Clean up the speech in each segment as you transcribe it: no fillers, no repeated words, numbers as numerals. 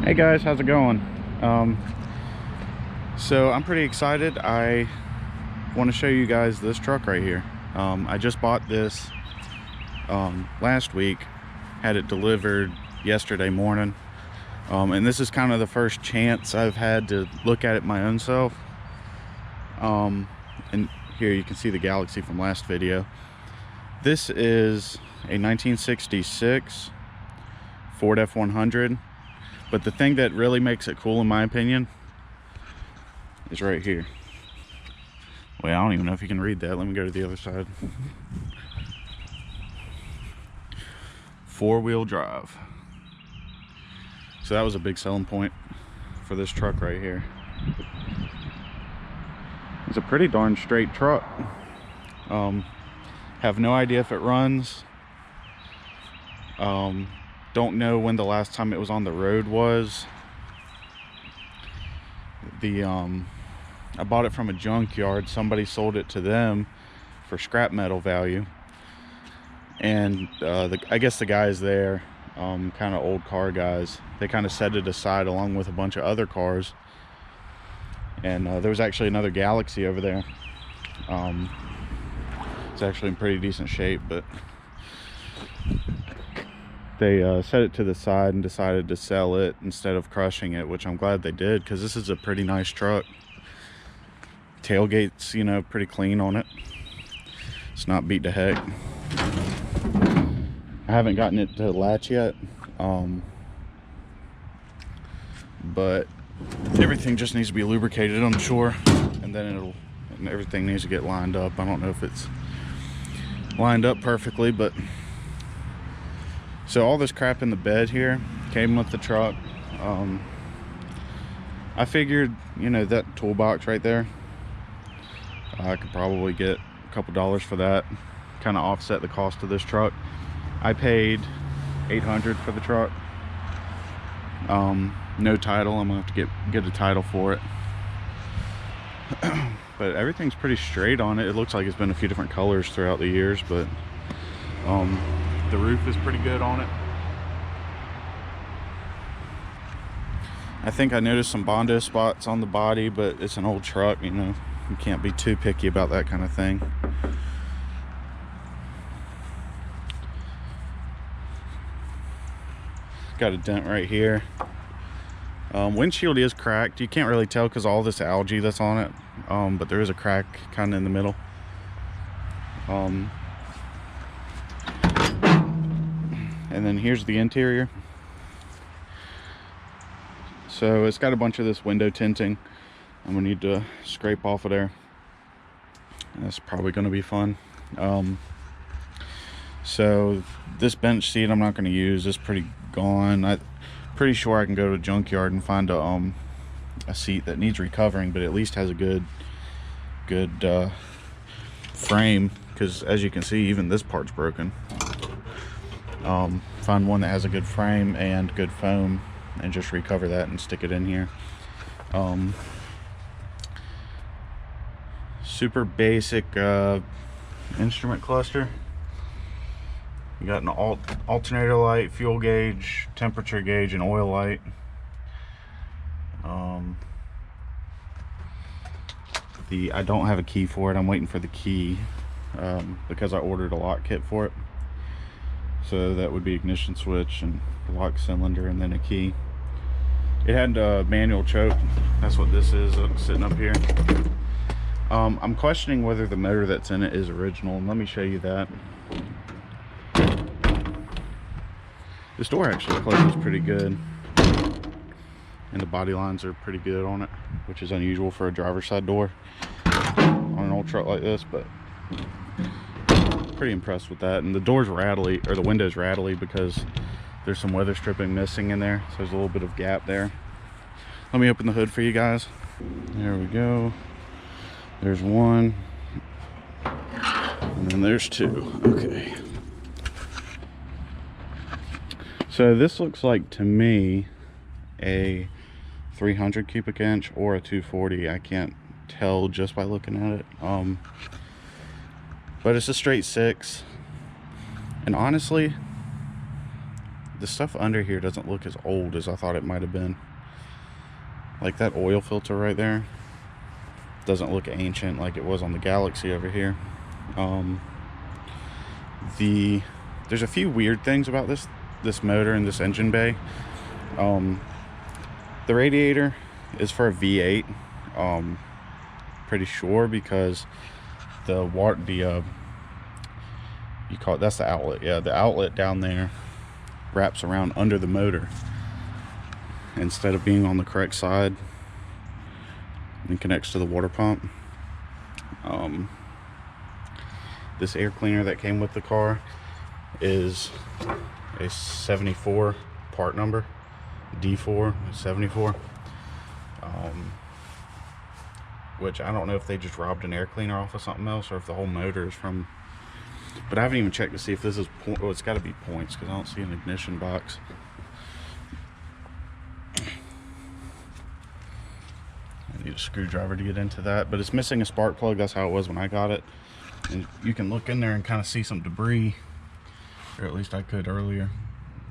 Hey guys, how's it going? So I'm pretty excited. I want to show you guys this truck right here. I just bought this last week, had it delivered yesterday morning, and this is kind of the first chance I've had to look at it my own self. And here you can see the Galaxy from last video. This is a 1966 Ford F-100. But the thing that really makes it cool, in my opinion, is right here. Wait, I don't even know if you can read that. Let me go to the other side. Four-wheel drive. So that was a big selling point for this truck right here. It's a pretty darn straight truck. Have no idea if it runs. Don't know when the last time it was on the road was. I bought it from a junkyard. Somebody sold it to them for scrap metal value, and I guess the guys there, kind of old car guys, they kind of set it aside along with a bunch of other cars. And there was actually another Galaxy over there. It's actually in pretty decent shape, but they set it to the side and decided to sell it instead of crushing it, which I'm glad they did, because this is a pretty nice truck. Tailgate's, you know, pretty clean on it. It's not beat to heck. I haven't gotten it to latch yet, but everything just needs to be lubricated, I'm sure, and then everything needs to get lined up. I don't know if it's lined up perfectly, but so all this crap in the bed here came with the truck. I figured, you know, that toolbox right there, I could probably get a couple dollars for that, kind of offset the cost of this truck. I paid $800 for the truck. No title. I'm gonna have to get a title for it. But everything's pretty straight on it. It looks like it's been a few different colors throughout the years, but the roof is pretty good on it. I think I noticed some Bondo spots on the body, but it's an old truck, you know, you can't be too picky about that kind of thing. Got a dent right here. Windshield is cracked. You can't really tell because all this algae that's on it, but there is a crack kind of in the middle. And then here's the interior. So it's got a bunch of this window tinting. I'm gonna need to scrape off of there. That's probably gonna be fun. So this bench seat I'm not gonna use. It's pretty gone. I'm pretty sure I can go to a junkyard and find a seat that needs recovering, but at least has a good frame, because as you can see, even this part's broken. Find one that has a good frame and good foam and just recover that and stick it in here. Super basic instrument cluster. You got an alternator light, fuel gauge, temperature gauge, and oil light. I don't have a key for it. I'm waiting for the key because I ordered a lock kit for it. So that would be ignition switch and lock cylinder and then a key. It had a manual choke. That's what this is sitting up here. I'm questioning whether the motor that's in it is original, and let me show you that. This door actually closes pretty good, and the body lines are pretty good on it, which is unusual for a driver's side door on an old truck like this, but pretty impressed with that. And the door's rattly, or the window's rattly, because there's some weather stripping missing in there, so there's a little bit of gap there. Let me open the hood for you guys. There we go. There's one, and then there's two. Okay. So this looks like, to me, a 300 cubic inch or a 240. I can't tell just by looking at it. But it's a straight 6. And honestly, the stuff under here doesn't look as old as I thought it might have been. Like that oil filter right there doesn't look ancient like it was on the Galaxy over here. There's a few weird things about this motor and this engine bay. The radiator is for a V8. Pretty sure, because you call it, that's the outlet. Yeah, the outlet down there wraps around under the motor instead of being on the correct side and connects to the water pump. This air cleaner that came with the car is a 74 part number, D4 74, which I don't know if they just robbed an air cleaner off of something else or if the whole motor is from, but I haven't even checked to see if this is well, it's got to be points because I don't see an ignition box. I need a screwdriver to get into that, but it's missing a spark plug. That's how it was when I got it. And you can look in there and kind of see some debris, or at least I could earlier,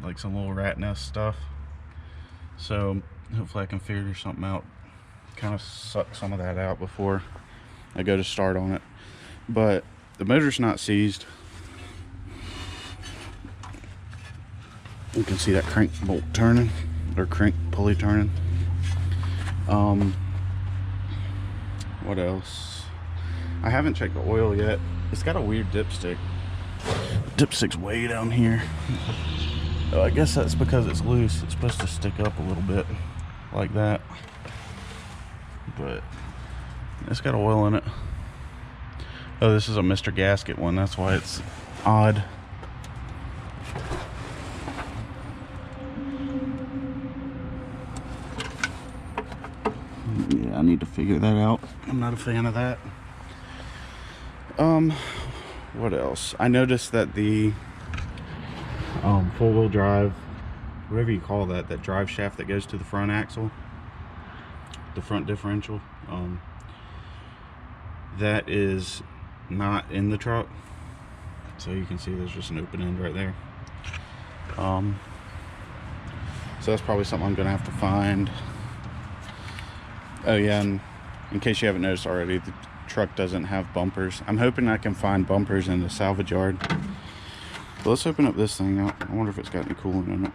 like some little rat nest stuff. So hopefully I can figure something out, kind of suck some of that out before I go to start on it. But the motor's not seized. You can see that crank bolt turning, or crank pulley turning. What else? I haven't checked the oil yet. It's got a weird dipstick. Dipstick's way down here. Oh, I guess that's because it's loose. It's supposed to stick up a little bit like that. But it's got oil in it. Oh, this is a Mr. Gasket one. That's why it's odd. Yeah, I need to figure that out. I'm not a fan of that. What else? I noticed that the four-wheel drive, whatever you call that drive shaft that goes to the front axle, the front differential, that is not in the truck. So you can see there's just an open end right there. So that's probably something I'm gonna have to find. Oh yeah, and in case you haven't noticed already, the truck doesn't have bumpers. I'm hoping I can find bumpers in the salvage yard. But let's open up this thing. I wonder if it's got any coolant in it.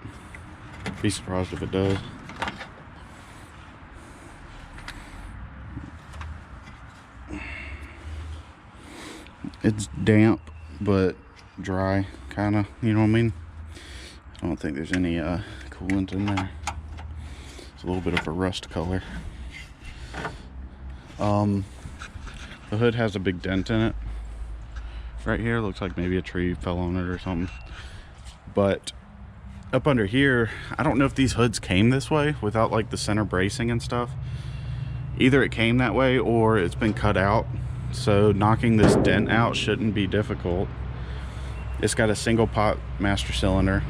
Be surprised if it does. It's damp but dry, kind of, you know what I mean? I don't think there's any coolant in there. It's a little bit of a rust color. The hood has a big dent in it right here. Looks like maybe a tree fell on it or something. But up under here, I don't know if these hoods came this way without like the center bracing and stuff. Either it came that way or it's been cut out. So knocking this dent out shouldn't be difficult. It's got a single pot master cylinder,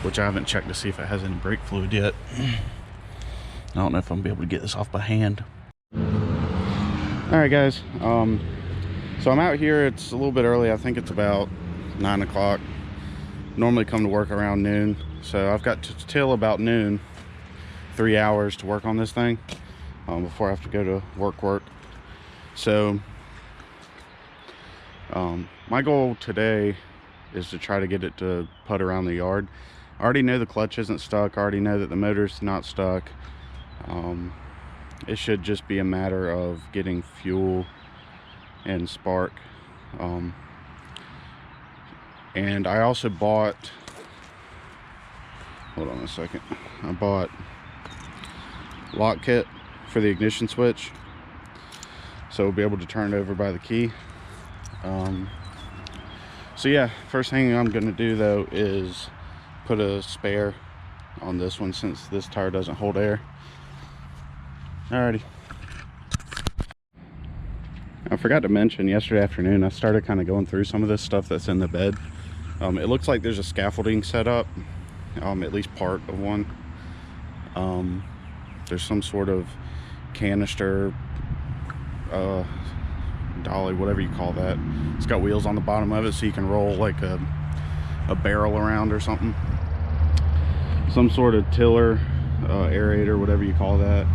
which I haven't checked to see if it has any brake fluid yet. I don't know if I'm gonna be able to get this off by hand. All right, guys. So I'm out here. It's a little bit early. I think it's about 9 o'clock. Normally come to work around noon. So I've got till about noon, 3 hours to work on this thing before I have to go to work. So my goal today is to try to get it to put around the yard. I already know the clutch isn't stuck. I already know that the motor's not stuck. It should just be a matter of getting fuel and spark. And I also bought, hold on a second, I bought lock kit for the ignition switch, so we'll be able to turn it over by the key. So yeah, first thing I'm gonna do though is put a spare on this one since this tire doesn't hold air. Alrighty. I forgot to mention, yesterday afternoon I started kind of going through some of this stuff that's in the bed. It looks like there's a scaffolding set up, at least part of one. There's some sort of canister dolly, whatever you call that. It's got wheels on the bottom of it so you can roll like a barrel around or something. Some sort of tiller, aerator, whatever you call that.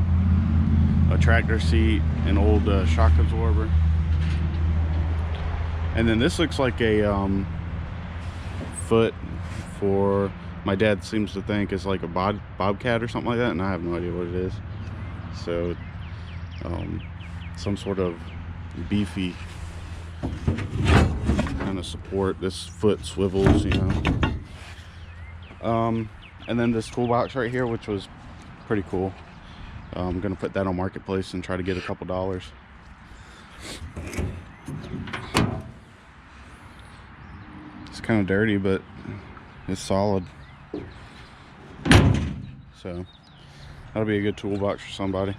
A tractor seat, an old shock absorber. And then this looks like a foot for, my dad seems to think is like a bobcat or something like that, and I have no idea what it is. So some sort of beefy kind of support. This foot swivels, you know. And then this toolbox right here, which was pretty cool. I'm gonna put that on Marketplace and try to get a couple dollars. It's kind of dirty, but it's solid. So that'll be a good toolbox for somebody.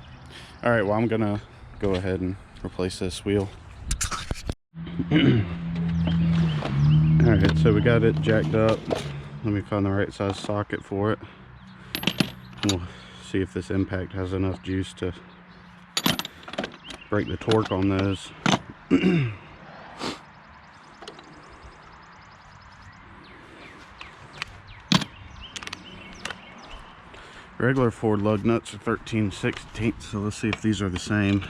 All right, well, I'm gonna go ahead and replace this wheel. All right, so we got it jacked up. Let me find the right size socket for it. We'll see if this impact has enough juice to break the torque on those. Regular Ford lug nuts are 13/16, so let's see if these are the same.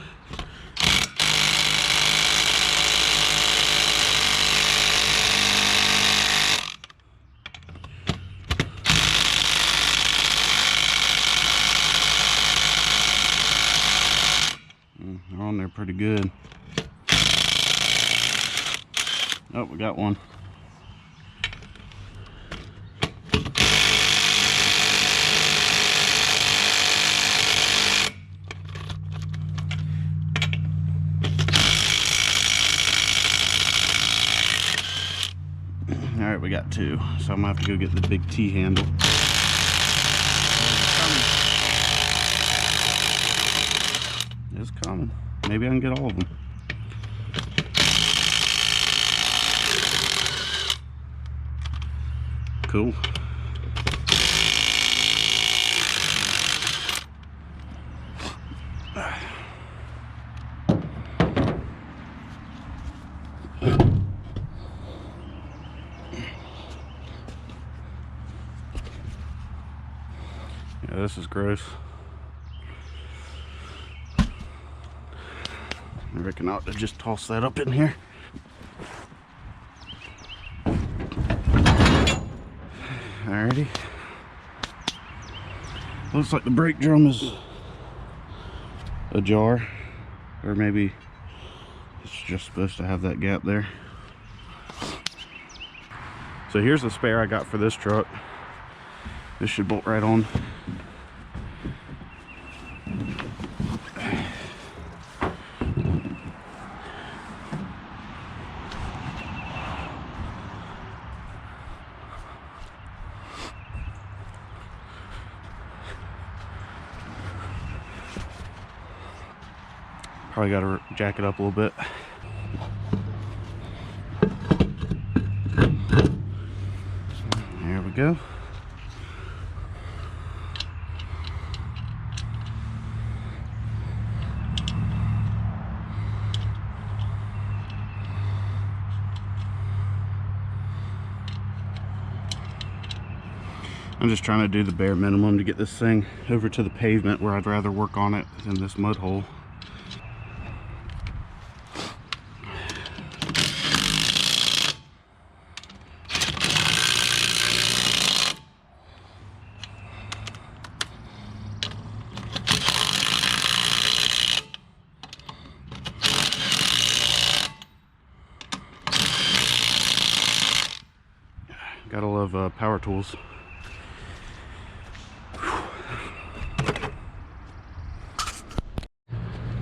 They're on there pretty good. Oh, we got one. All right, we got two, so I'm gonna have to go get the big T handle. It's coming. Maybe I can get all of them. Cool. Yeah, this is gross. I reckon I ought to just toss that up in here. Alrighty. Looks like the brake drum is ajar, or maybe it's just supposed to have that gap there. So here's the spare I got for this truck. This should bolt right on. Probably got to jack it up a little bit. There we go. I'm just trying to do the bare minimum to get this thing over to the pavement, where I'd rather work on it than this mud hole. Gotta love power tools.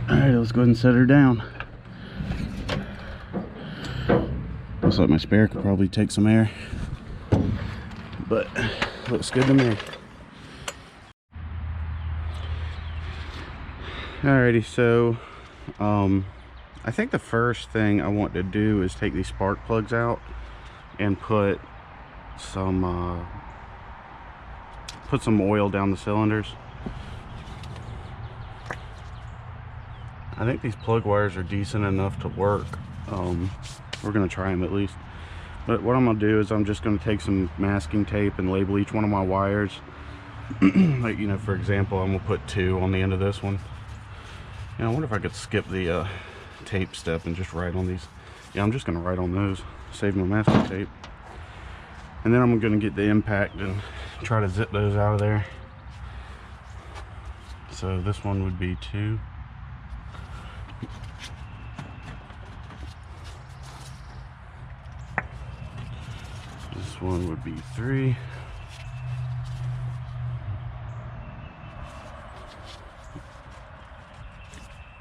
Alright, let's go ahead and set her down. Looks like my spare could probably take some air, but looks good to me. Alrighty, so I think the first thing I want to do is take these spark plugs out and put some oil down the cylinders. I think these plug wires are decent enough to work. We're gonna try them at least. But what I'm gonna do is I'm just gonna take some masking tape and label each one of my wires. Like, you know, for example, I'm gonna put 2 on the end of this one. Yeah, I wonder if I could skip the tape step and just write on these. Yeah, I'm just gonna write on those, save my masking tape. And then I'm gonna get the impact and try to zip those out of there. So this one would be 2. This one would be 3.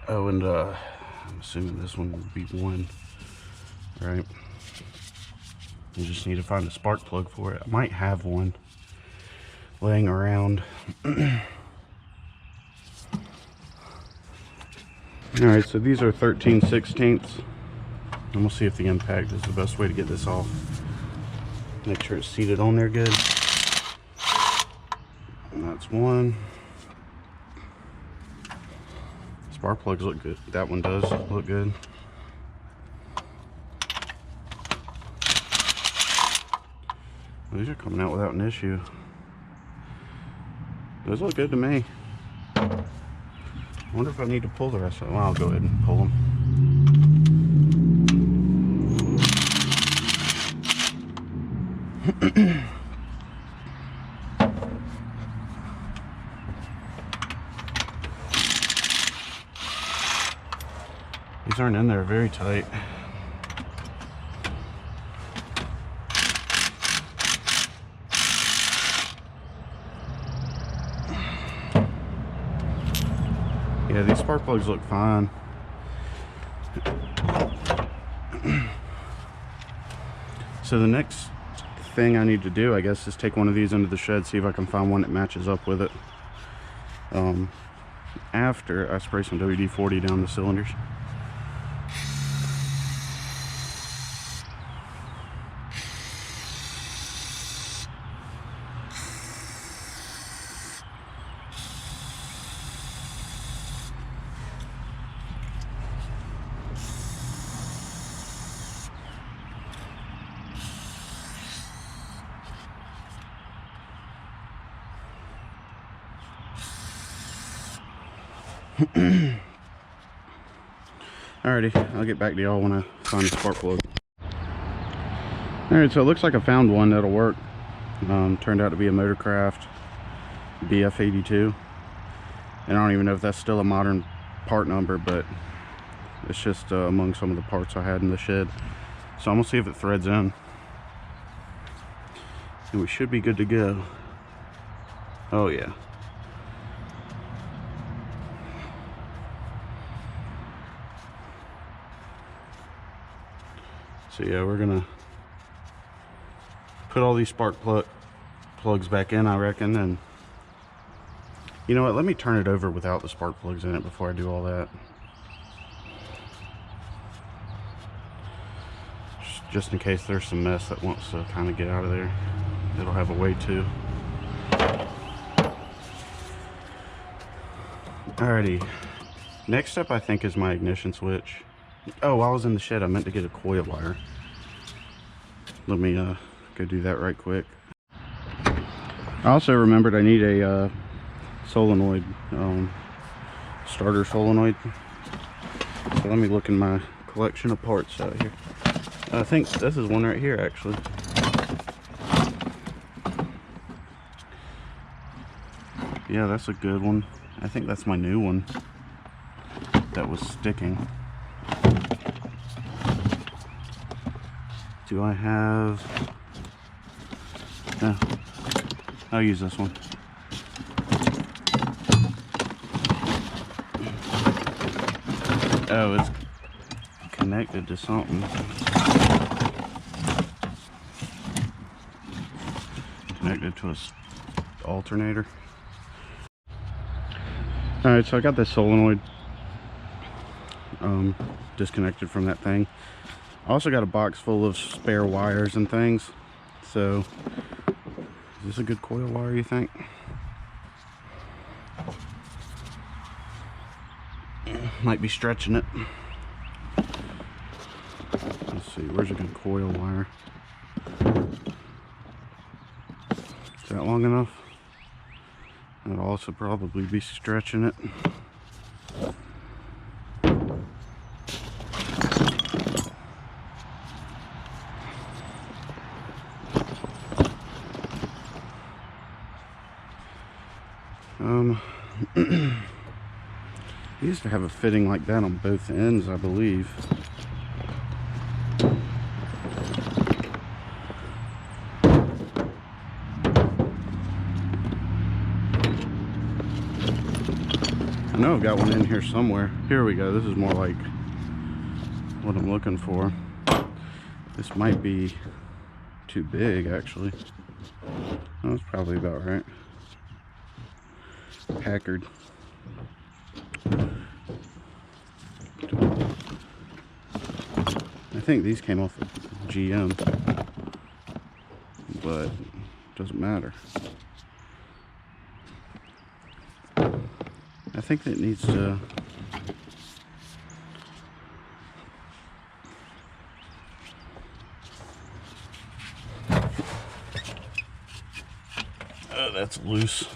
Oh, and I'm assuming this one would be 1, right? You just need to find a spark plug for it. I might have one laying around. Alright, so these are 13/16. And we'll see if the impact is the best way to get this off. Make sure it's seated on there good. And that's 1. Spark plugs look good. That one does look good. These are coming out without an issue. Those look good to me. I wonder if I need to pull the rest of them. Well, I'll go ahead and pull them. These aren't in there very tight. Yeah, these spark plugs look fine. So the next thing I need to do, I guess, is take one of these into the shed, see if I can find one that matches up with it. After I spray some WD-40 down the cylinders. Alrighty, I'll get back to y'all when I find a spark plug. Alright, so it looks like I found one that'll work. Turned out to be a Motorcraft BF82. And I don't even know if that's still a modern part number, but it's just among some of the parts I had in the shed. So I'm gonna see if it threads in. And we should be good to go. Oh yeah. So yeah, we're gonna put all these spark plugs back in, I reckon, and you know what, let me turn it over without the spark plugs in it before I do all that. Just in case there's some mess that wants to kind of get out of there. It'll have a way to. Alrighty, next up I think is my ignition switch. Oh, while I was in the shed, I meant to get a coil wire. Let me go do that right quick. I also remembered I need a solenoid, starter solenoid. So let me look in my collection of parts out here. I think this is one right here, actually. Yeah, that's a good one. I think that's my new one that was sticking. Do I have... No, I'll use this one. Oh, it's connected to something. Connected to a alternator. Alright, so I got this solenoid disconnected from that thing. I also got a box full of spare wires and things. So, is this a good coil wire, you think? Might be stretching it. Let's see, where's a good coil wire? Is that long enough? That'll also probably be stretching it. They used to have a fitting like that on both ends, I believe. I know I've got one in here somewhere. Here we go. This is more like what I'm looking for. This might be too big, actually. That's probably about right. Packard. I think these came off of GM, but it doesn't matter. I think that needs to that's loose.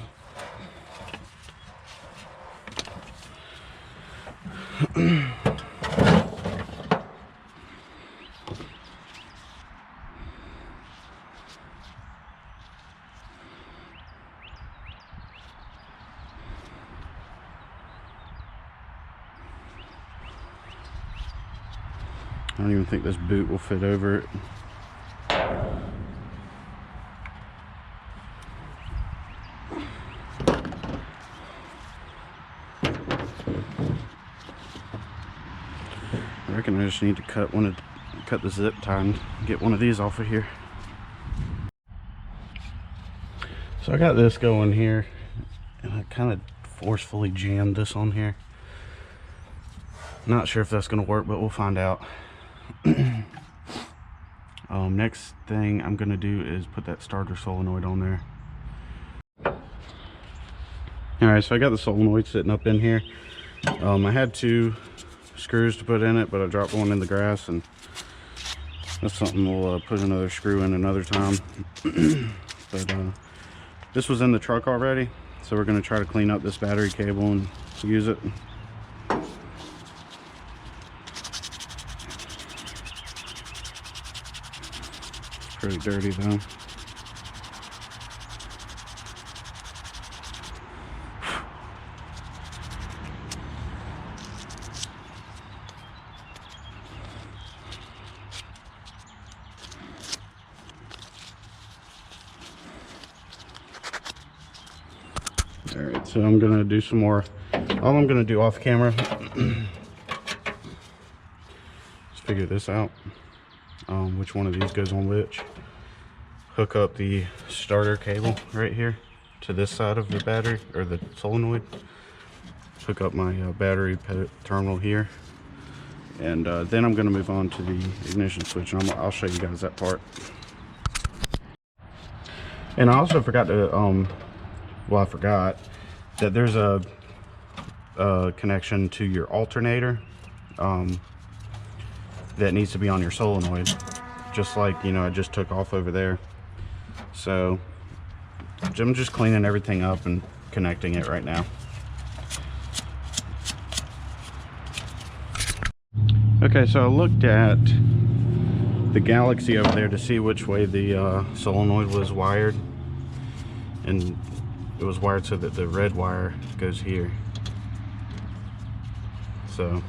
I don't even think this boot will fit over it. I reckon I just need to cut the zip tie and get one of these off of here. So I got this going here, and I kind of forcefully jammed this on here. Not sure if that's going to work, but we'll find out. Next thing I'm going to do is put that starter solenoid on there. Alright, so I got the solenoid sitting up in here. I had 2 screws to put in it, but I dropped one in the grass, and that's something we'll put another screw in another time. But this was in the truck already, so we're going to try to clean up this battery cable and use it. Pretty dirty though. All right, so I'm gonna do some more. All I'm gonna do off camera, let's figure this out. Which one of these goes on which. Hook up the starter cable right here to this side of the battery, or the solenoid. Hook up my battery terminal here, and then I'm going to move on to the ignition switch, and I'll show you guys that part. And I also forgot to well, I forgot that there's a connection to your alternator that needs to be on your solenoid, just like, you know, I just took off over there. So I'm just cleaning everything up and connecting it right now. Okay, so I looked at the Galaxy over there to see which way the solenoid was wired, and it was wired so that the red wire goes here. So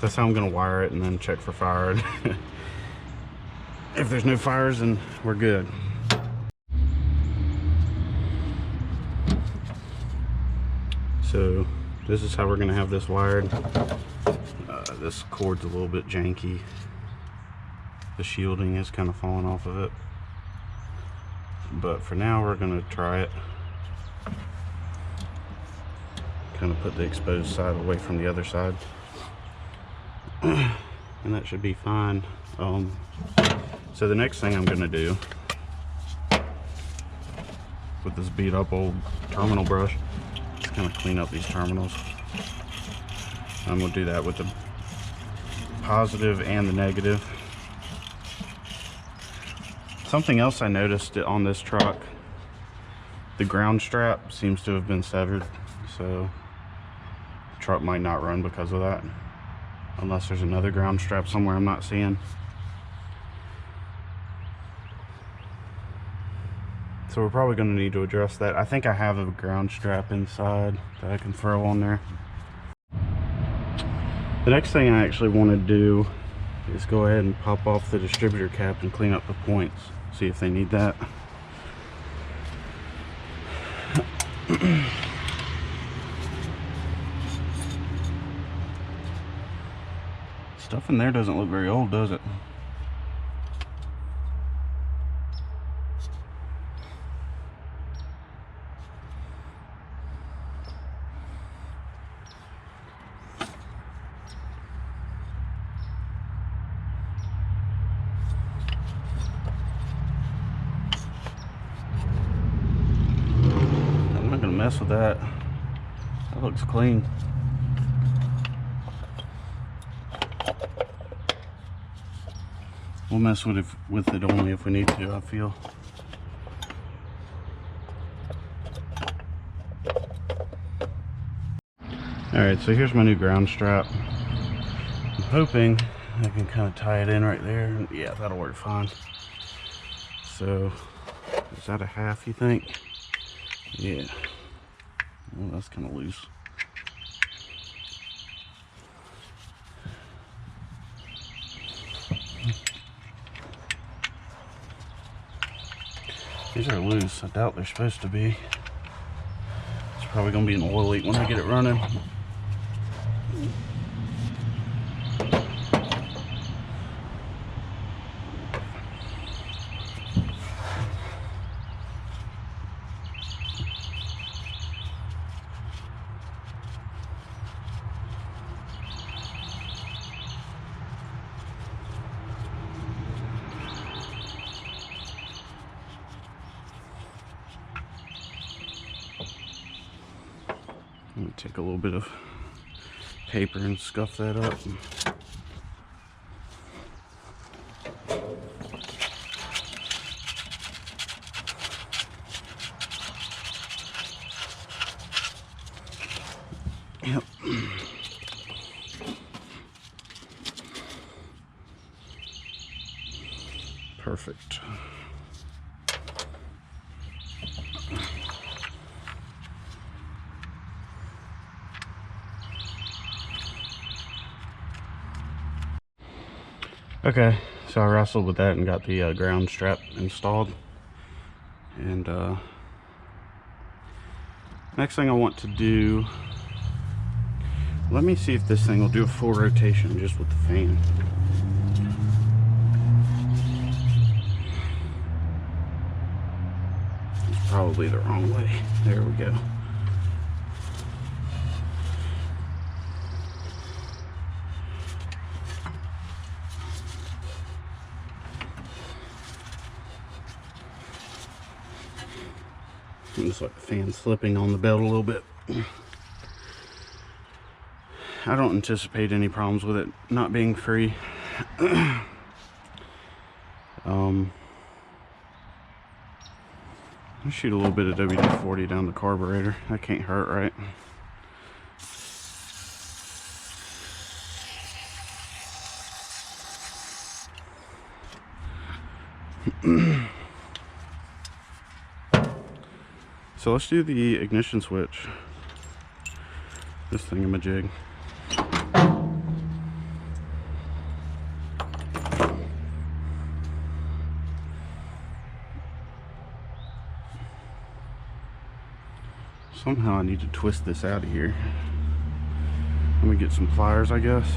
that's how I'm gonna wire it, and then check for fire. If there's no fires, then we're good. So this is how we're gonna have this wired. This cord's a little bit janky. The shielding is kind of falling off of it. But for now, we're gonna try it. Kind of put the exposed side away from the other side. And that should be fine. So the next thing I'm gonna do with this beat up old terminal brush is kind of clean up these terminals. I'm gonna do that with the positive and the negative. Something else I noticed on this truck, the ground strap seems to have been severed, so the truck might not run because of that, unless there's another ground strap somewhere I'm not seeing. So we're probably going to need to address that. I think I have a ground strap inside that I can throw on there. The next thing I actually want to do is go ahead and pop off the distributor cap and clean up the points. See if they need that. Stuff in there doesn't look very old, does it? I'm not gonna mess with that. That looks clean. We'll mess with it only if we need to, I feel. Alright, so here's my new ground strap. I'm hoping I can kind of tie it in right there. Yeah, that'll work fine. So, is that a half, you think? Yeah. Well, that's kind of loose. These are loose. I doubt they're supposed to be. It's probably going to be an oil leak when I get it running. Let me take a little bit of paper and scuff that up. Yep. Perfect. Okay, so I wrestled with that and got the ground strap installed. And next thing I want to do, let me see if this thing will do a full rotation just with the fan. It's probably the wrong way. There we go. Looks like the fan's slipping on the belt a little bit. I don't anticipate any problems with it not being free. I'll shoot a little bit of WD-40 down the carburetor. That can't hurt, right? So let's do the ignition switch. This thingamajig. Somehow I need to twist this out of here. Let me get some pliers, I guess.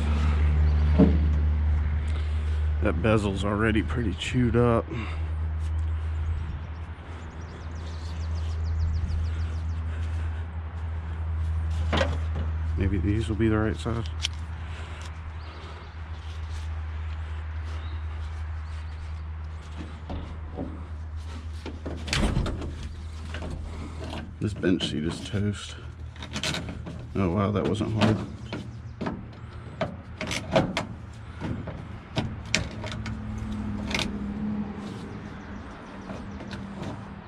That bezel's already pretty chewed up. Maybe these will be the right size. This bench seat is toast. Oh wow, that wasn't hard.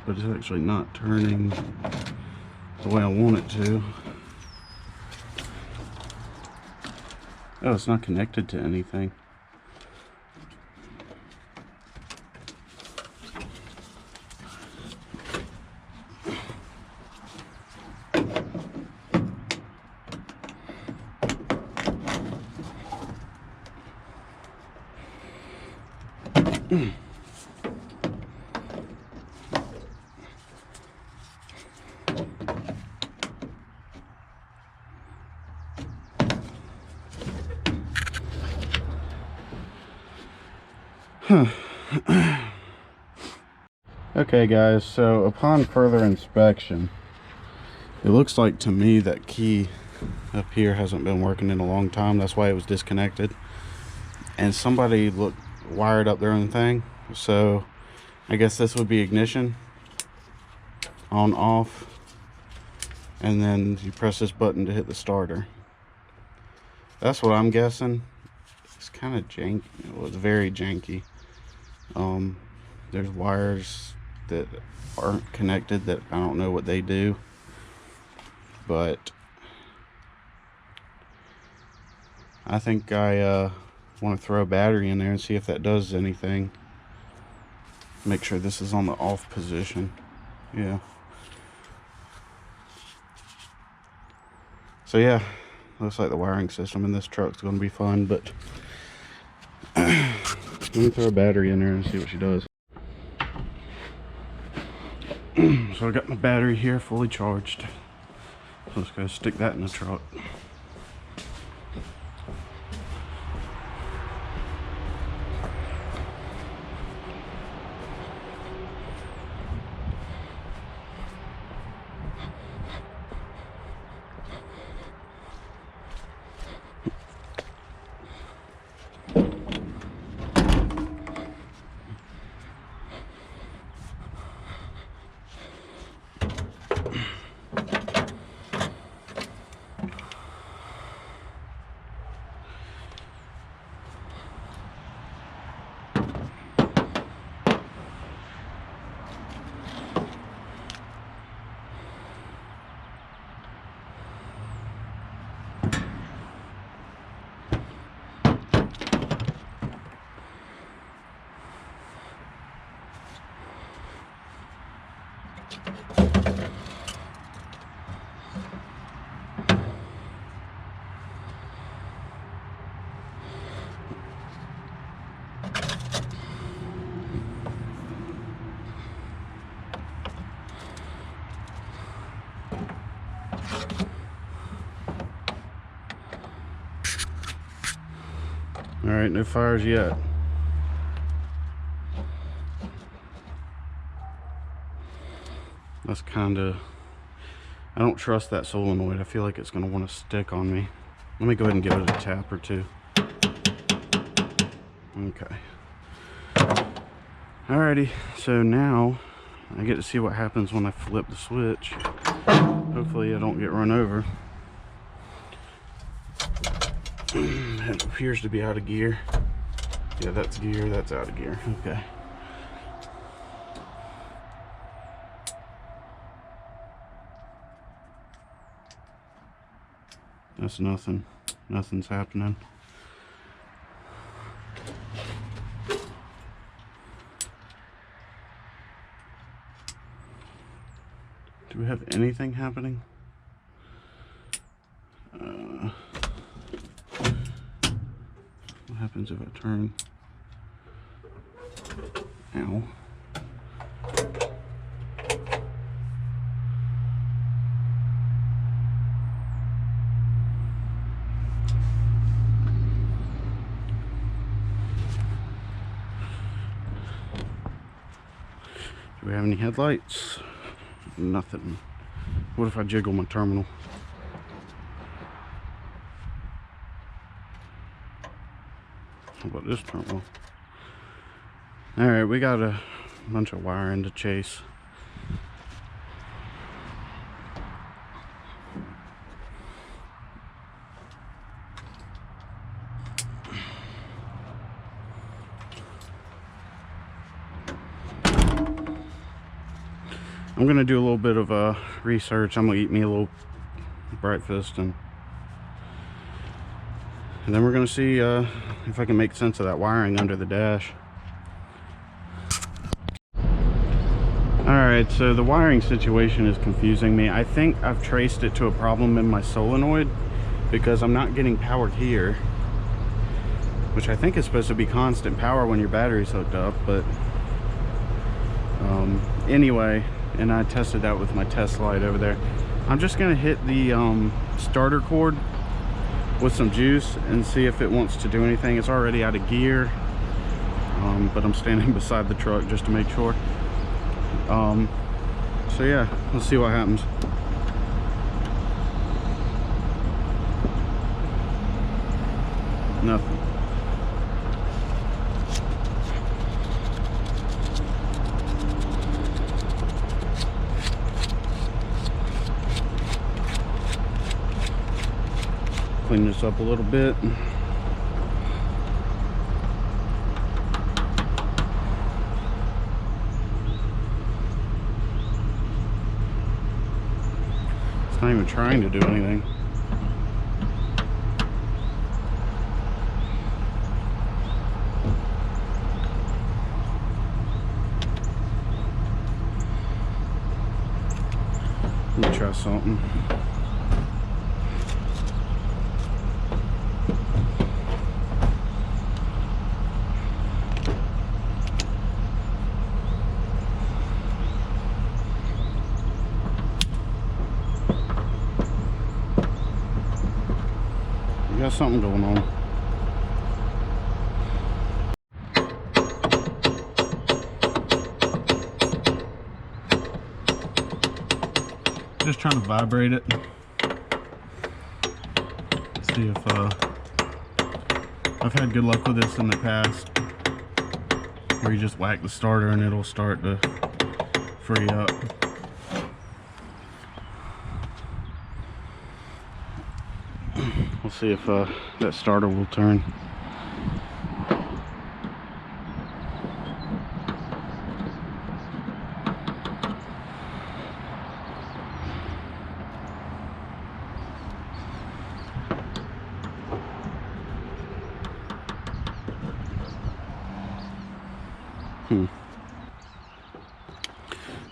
But it's actually not turning the way I want it to. Oh, it's not connected to anything. Okay guys, so upon further inspection, it looks like to me that key up here hasn't been working in a long time. That's why it was disconnected. And somebody wired up their own thing. So I guess this would be ignition, on, off, and then you press this button to hit the starter. That's what I'm guessing. It's kind of janky. Well, it's very janky. There's wires that aren't connected that I don't know what they do, but I think I want to throw a battery in there and see if that does anything. Make sure this is on the off position. Yeah. So yeah, looks like the wiring system in this truck's going to be fun, but let me throw a battery in there and see what she does. So I got my battery here fully charged. So let's go stick that in the truck. Alright, no fires yet. That's kinda... I don't trust that solenoid. I feel like it's gonna want to stick on me. Let me go ahead and give it a tap or two. Okay. Alrighty, so now I get to see what happens when I flip the switch. Hopefully I don't get run over. It appears to be out of gear. Yeah, that's gear, that's out of gear. Okay. That's nothing. Nothing's happening. Do we have anything happening? What happens if I turn? Ow. Do we have any headlights? Nothing. What if I jiggle my terminal? How about this terminal? Alright, we got a bunch of wiring to chase. I'm gonna do a little bit of research. I'm gonna eat me a little breakfast, and then we're gonna see if I can make sense of that wiring under the dash. Alright, so the wiring situation is confusing me. I think I've traced it to a problem in my solenoid, because I'm not getting power here, which I think is supposed to be constant power when your battery's hooked up. But anyway, and I tested that with my test light over there. I'm just gonna hit the starter cord with some juice and see if it wants to do anything. It's already out of gear, but I'm standing beside the truck just to make sure. So yeah, let's see what happens. Nothing. Clean this up a little bit. It's not even trying to do anything. Let me try something. We got something going on. Just trying to vibrate it. See if I've had good luck with this in the past, where you just whack the starter and it'll start to free up. We'll see if that starter will turn.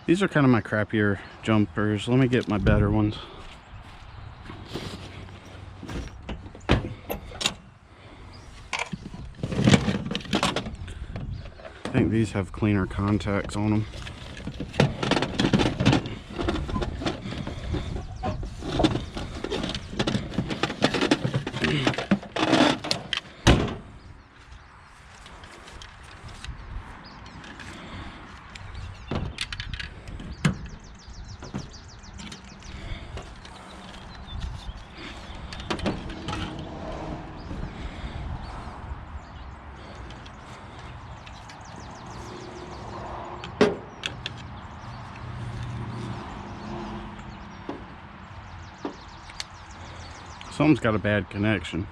These are kind of my crappier jumpers. Let me get my better ones. I think these have cleaner contacts on them. Something's got a bad connection.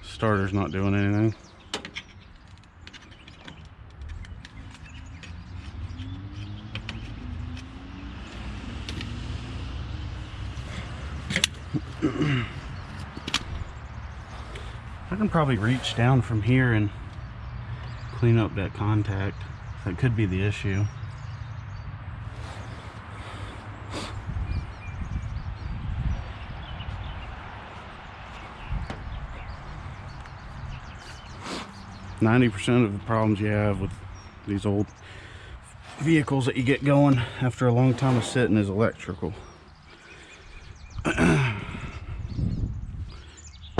Starter's not doing anything. I can probably reach down from here and clean up that contact. That could be the issue. %of the problems you have with these old vehicles that you get going after a long time of sitting is electrical. At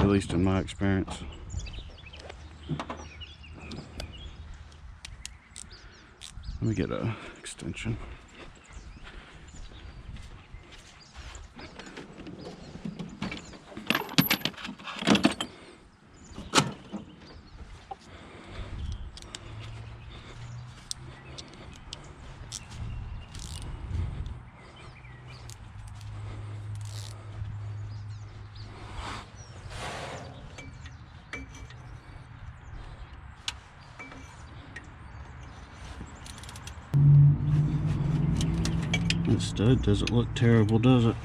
least in my experience. Let me get a extension. That stud doesn't look terrible, does it?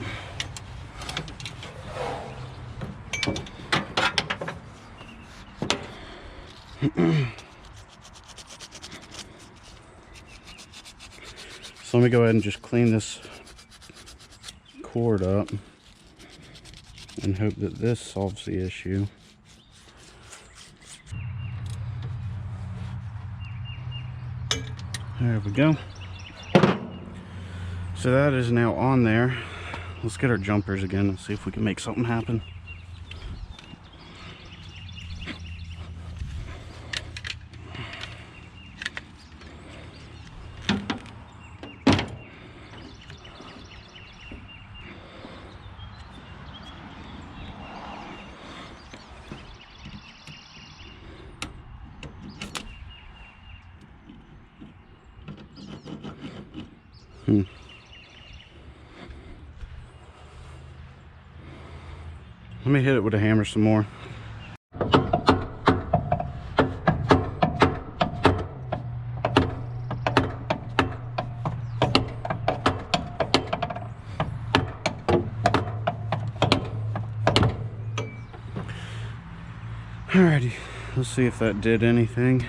So let me go ahead and just clean this cord up and hope that this solves the issue. There we go. So that is now on there. Let's get our jumpers again and see if we can make something happen. Let me hit it with a hammer some more. Alrighty, let's see if that did anything.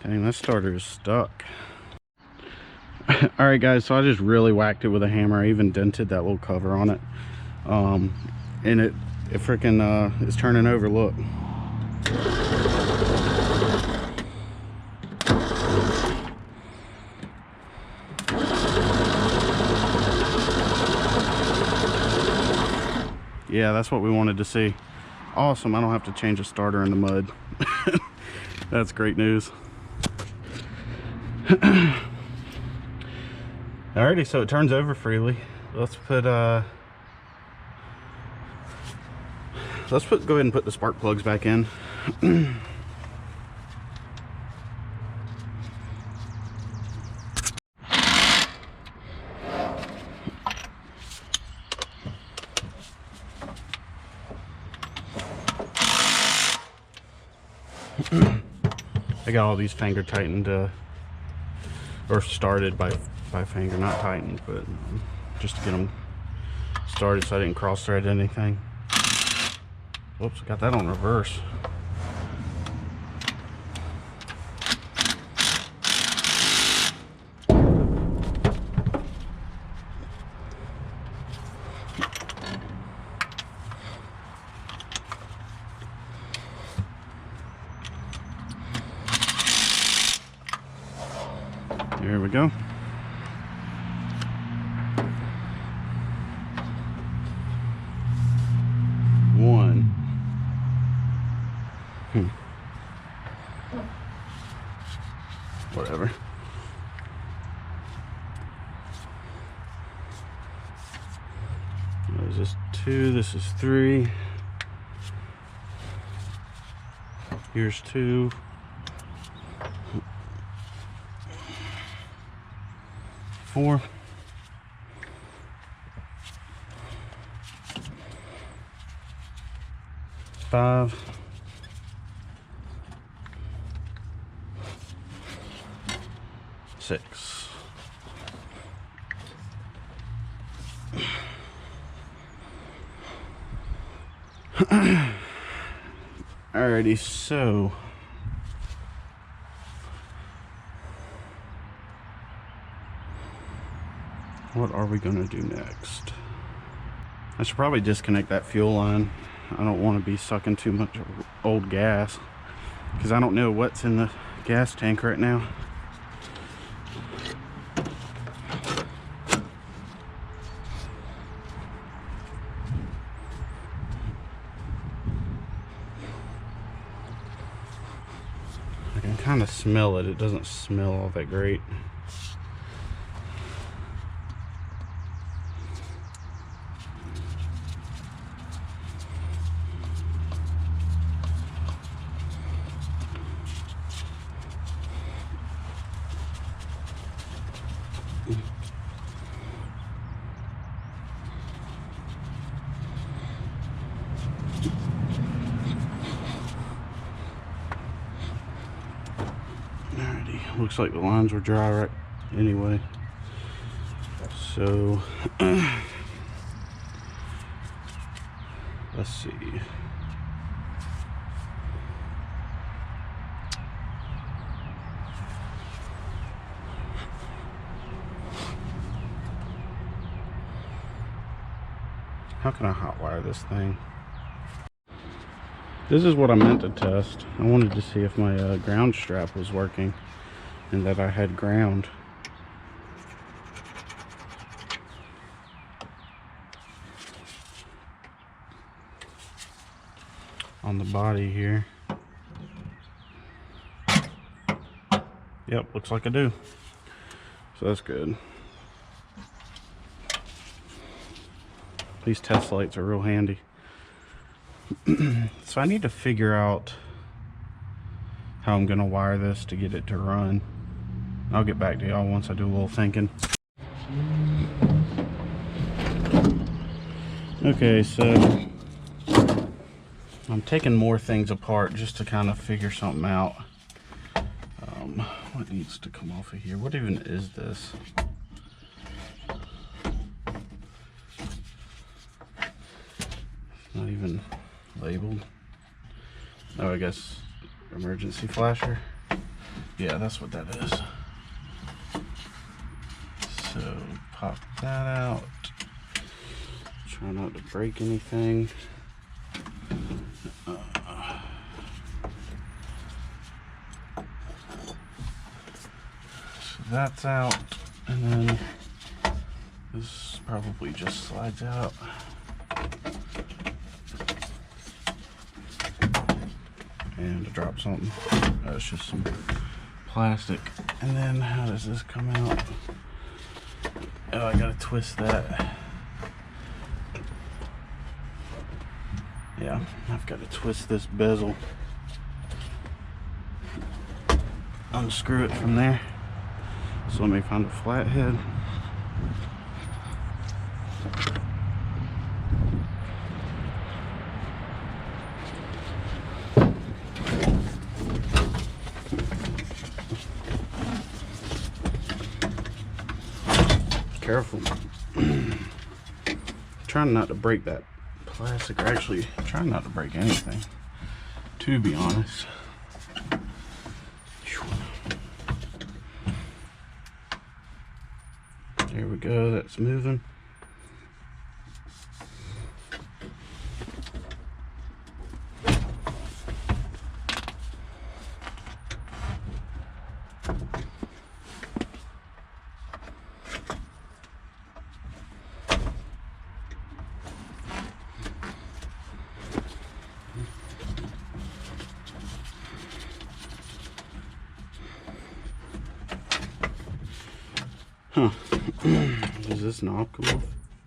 Dang, that starter is stuck. Alright guys, so I just really whacked it with a hammer. I even dented that little cover on it. And it freaking is turning over, look. Yeah, that's what we wanted to see. Awesome, I don't have to change a starter in the mud. That's great news. Alrighty, so it turns over freely. Let's put go ahead and put the spark plugs back in. I got all these finger tightened, or started by finger, not tightened, but just to get them started so I didn't cross thread anything. Whoops, I got that on reverse. There we go. Whatever. Is this 2? This is 3. Here's 2. 4. 5. 6. Alrighty, so what are we gonna do next? I should probably disconnect that fuel line. I don't want to be sucking too much old gas because I don't know what's in the gas tank right now. I can kind of smell it. It doesn't smell all that great. looks like the lines were dry right anyway. So let's see. How can I hotwire this thing? This is what I meant to test. I wanted to see if my ground strap was working and that I had ground. On the body here. Yep, looks like I do. So that's good. These test lights are real handy. So I need to figure out how I'm gonna wire this to get it to run. I'll get back to y'all once I do a little thinking. Okay, so I'm taking more things apart just to kind of figure something out. What needs to come off of here? What even is this? Not even labeled. Oh, I guess emergency flasher. Yeah, that's what that is. So pop that out. Try not to break anything. So that's out, and then this probably just slides out. And to drop something. It's just some plastic. And then how does this come out? Oh, I gotta twist that. Yeah, I've got to twist this bezel. Unscrew it from there. So let me find a flathead. Careful. Trying not to break that plastic, or actually trying not to break anything, to be honest. There we go, that's moving. Huh. Does this knob come off?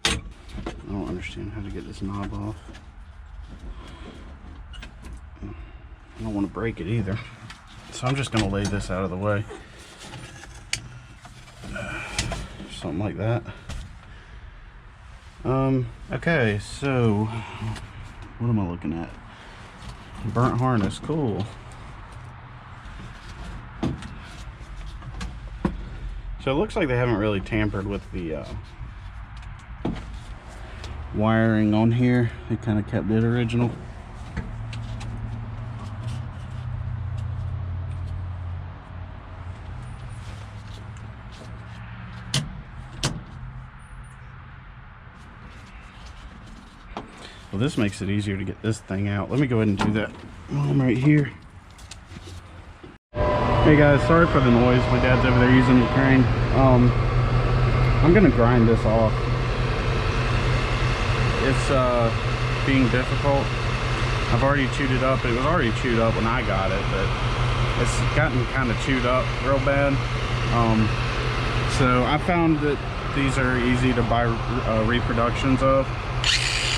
I don't understand how to get this knob off. I don't want to break it either. So I'm just going to lay this out of the way. Something like that. Okay, so what am I looking at? Burnt harness, cool. So it looks like they haven't really tampered with the wiring on here. They kind of kept it original. Well, this makes it easier to get this thing out. Let me go ahead and do that while I'm right here. Hey guys, sorry for the noise. My dad's over there using the crane. I'm gonna grind this off. It's being difficult. I've already chewed it up. It was already chewed up when I got it, but it's gotten kind of chewed up real bad. So I found that these are easy to buy reproductions of.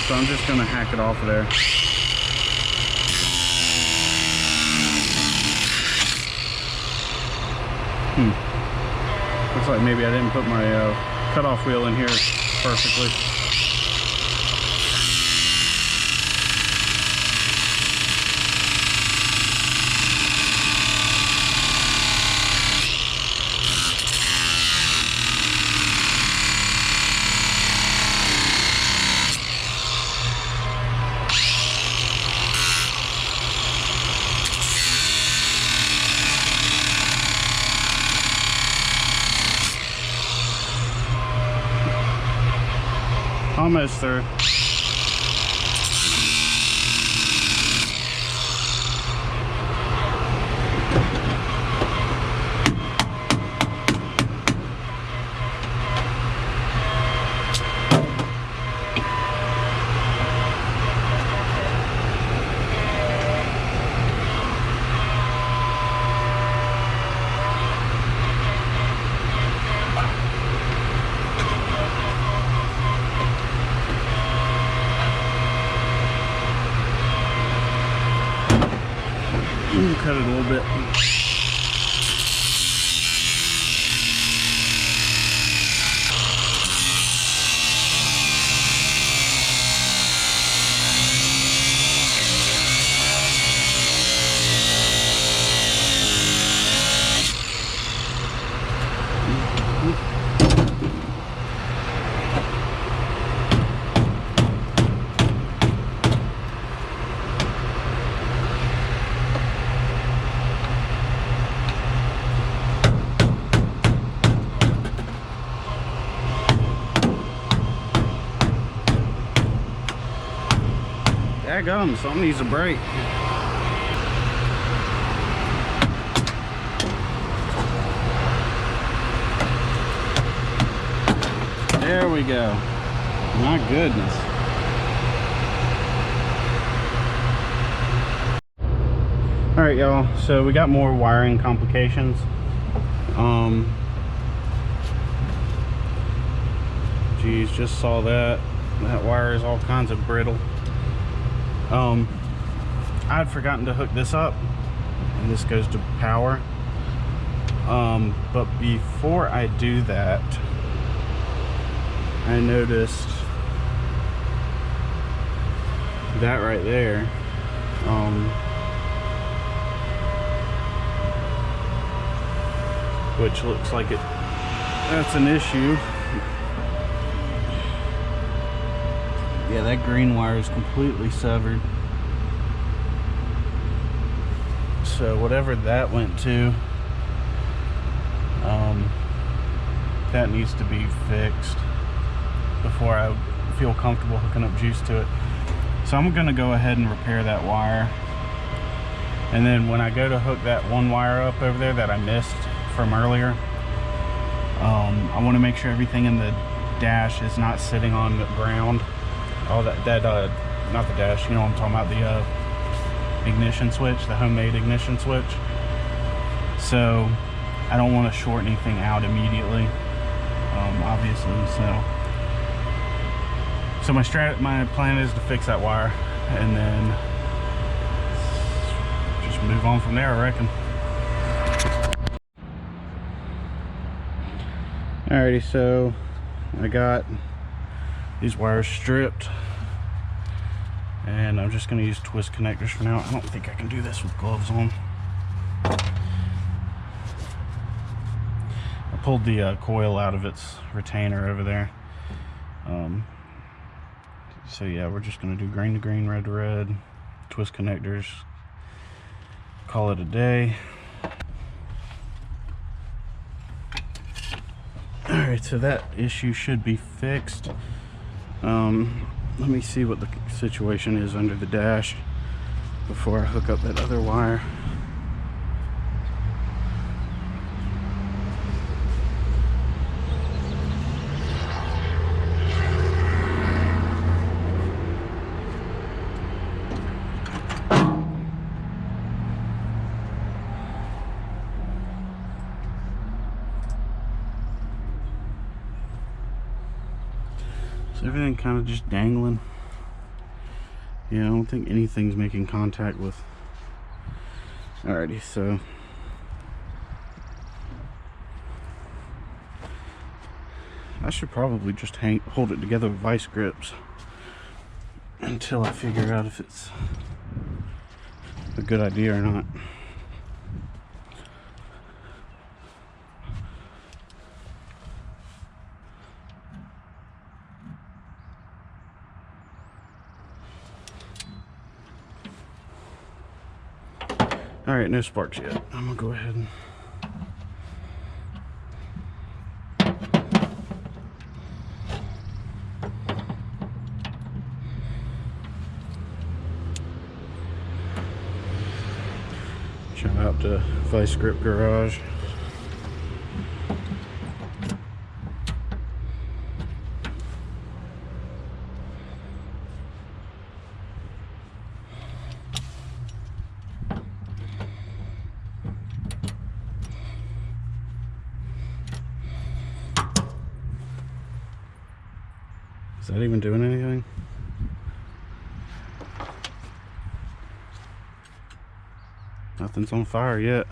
So I'm just gonna hack it off of there. Looks like maybe I didn't put my cutoff wheel in here perfectly. Almost through. Cut it a little bit. Daggum, something needs a break. There we go. My goodness. All right, y'all, so we got more wiring complications. Geez, just saw that. That wire is all kinds of brittle. I had forgotten to hook this up, and this goes to power. But before I do that, I noticed that right there. Which looks like that's an issue. Yeah, that green wire is completely severed. So whatever that went to, that needs to be fixed before I feel comfortable hooking up juice to it. So I'm gonna go ahead and repair that wire. And then when I go to hook that one wire up over there that I missed from earlier, I want to make sure everything in the dash is not sitting on the ground. All that not the dash, you know what I'm talking about, the ignition switch, the homemade ignition switch. So I don't want to short anything out immediately, obviously. So my plan is to fix that wire and then just move on from there, I reckon. Alrighty, so I got these wires stripped, and I'm just going to use twist connectors for now. I don't think I can do this with gloves on. I pulled the coil out of its retainer over there. So yeah, we're just going to do green to green, red to red, twist connectors, call it a day. Alright, so that issue should be fixed. Let me see what the situation is under the dash before I hook up that other wire. Everything kind of just dangling. Yeah, I don't think anything's making contact with. Alrighty, so I should probably just hold it together with vice grips until I figure out if it's a good idea or not. All right, no sparks yet. I'm gonna go ahead and out to Vice Grip Garage. Is that even doing anything? Nothing's on fire yet.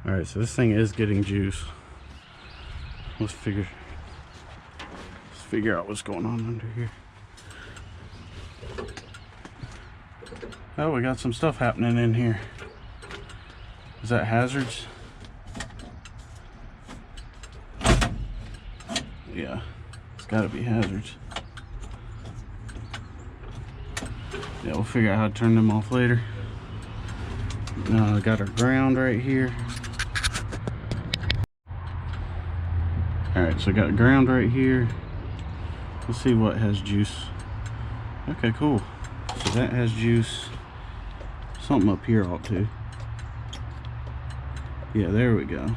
Alright, so this thing is getting juice. Let's figure out what's going on under here. Oh, we got some stuff happening in here. Is that hazards? Yeah, it's gotta be hazards. Yeah, we'll figure out how to turn them off later. Now I got our ground right here. Alright, so I got ground right here. Let's see what has juice. Okay, cool. So that has juice. Something up here ought to. Yeah, there we go.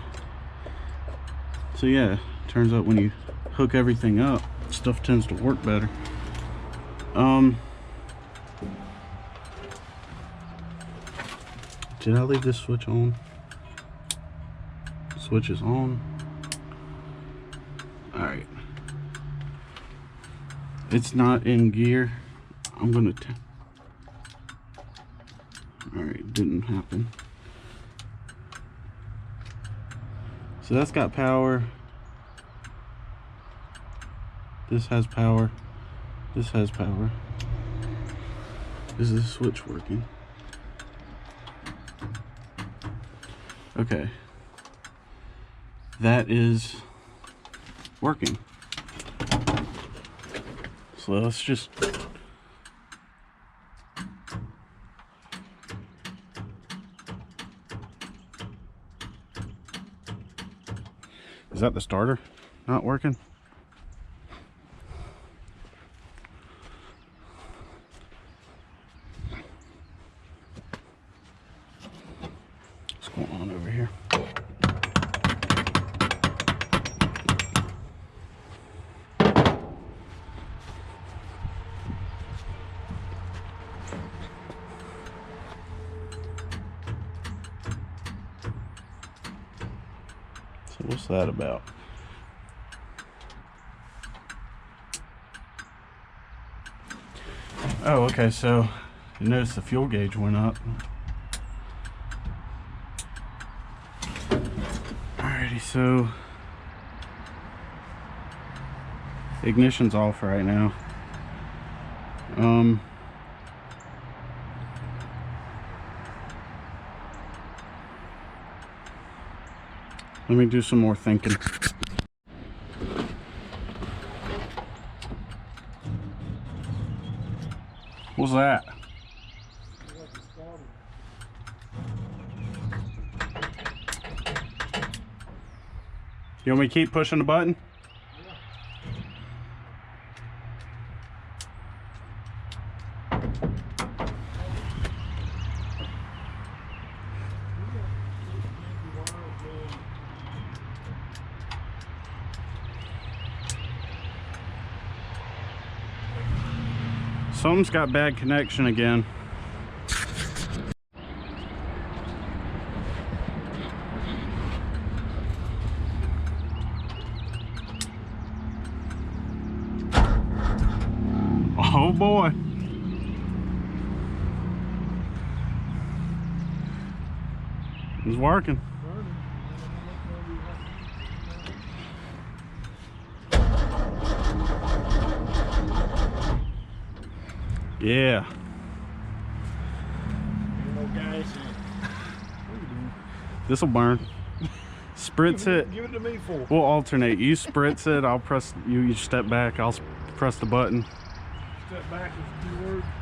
So yeah, turns out when you hook everything up, stuff tends to work better. Did I leave this switch on? Switch is on. Alright. It's not in gear. I'm gonna alright, didn't happen. So that's got power. This has power. This has power. Is this switch working? Okay. That is working. So let's just Is that the starter not working? What's going on over here? So what's that about? Oh, okay, so you notice the fuel gauge went up. Alrighty, so ignition's off right now. Let me do some more thinking. What's that? You want me to keep pushing the button? Something's got bad connection again. Oh boy. It's working. Yeah. This'll burn. Spritz it. Give it to me for. We'll alternate. You spritz it. I'll press. You step back. I'll press the button. Step back is 2 words.